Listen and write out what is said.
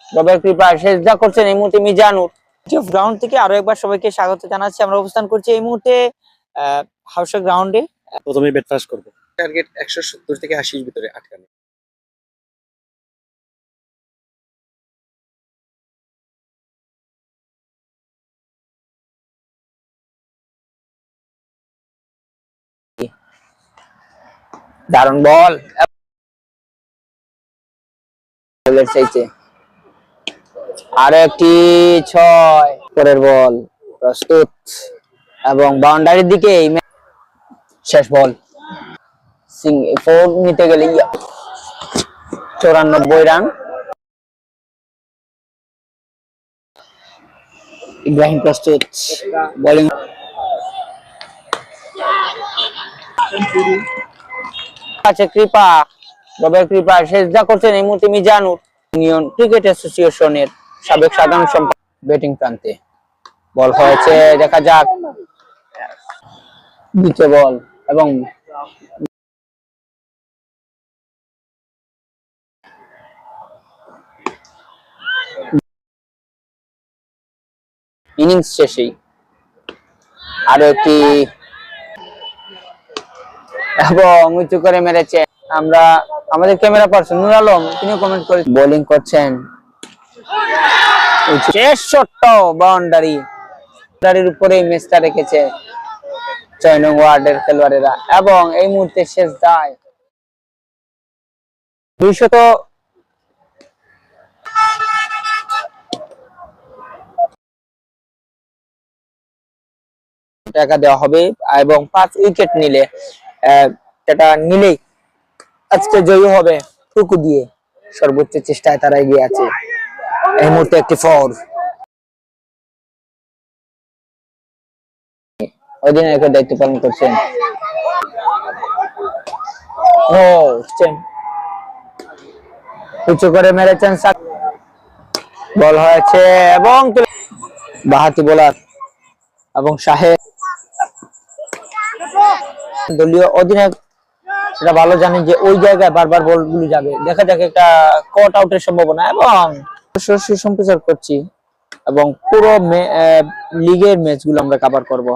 রবের কৃপায় সেজদা করছেন এই মুহূর্তে মিজানুর। গ্রাউন্ড থেকে আরো একবার সবাইকে স্বাগত জানাচ্ছি। আমরা অবস্থান করছি এই মুহূর্তে হাউসের গ্রাউন্ডে। প্রথমে ব্যাট পাস করব। টার্গেট 170 থেকে 80 এর ভিতরে আটকানো। দারুণ বল, চাইছে আরো একটি 6 পরের বল প্রস্তুত এবং বাউন্ডারির দিকে শেষ বল। ফোর নিতে গেলে 94 রান। ইব্রাহিম প্রস্তুত, বোলিং আছে কৃপা, রবের কৃপা সেজদা করছেন এই মুহূর্তে মিজানুর। ইউনিয়ন ক্রিকেট অ্যাসোসিয়েশনের সাবেক সাধারণ সম্পাদক ব্যাটিং প্রান্তে বল হয়েছে, দেখা যাক দ্বিতীয় বল এবং ইনিংস শেষেই আরো একটি এবং উঁচু করে মেরেছে। আমরা আমাদের ক্যামেরা পার্সন নূর আলম তিনি কমেন্ট করে বোলিং করছেন, শেষ শট বাউন্ডারির উপরে ম্যাচটা রেখেছে 6 নং ওয়ার্ডের খেলোয়াড়েরা এবং এই মুহূর্তে শেষ দায় 200 টাকা দেওয়া হবে এবং 5 উইকেট নিলে এটা নিলেই আজকে জয়ী হবে। টুকু দিয়ে সর্বোচ্চ চেষ্টায় তারা এগিয়ে আছে। এই মুহূর্তে একটি ফোর, অধিনায়কের দায়িত্ব পালন করছেন। উঁচু করে মেরেছেন, বল হয়েছে এবং বাহাতি বোলার এবং সাহেব দলীয় অধিনায়ক সেটা ভালো জানেন যে ওই জায়গায় বারবার বলগুলো যাবে। দেখা যাক একটা কট আউটের সম্ভাবনা এবং সরাসরি সম্প্রচার করছি এবং পুরো লিগের ম্যাচগুলো আমরা কভার করব।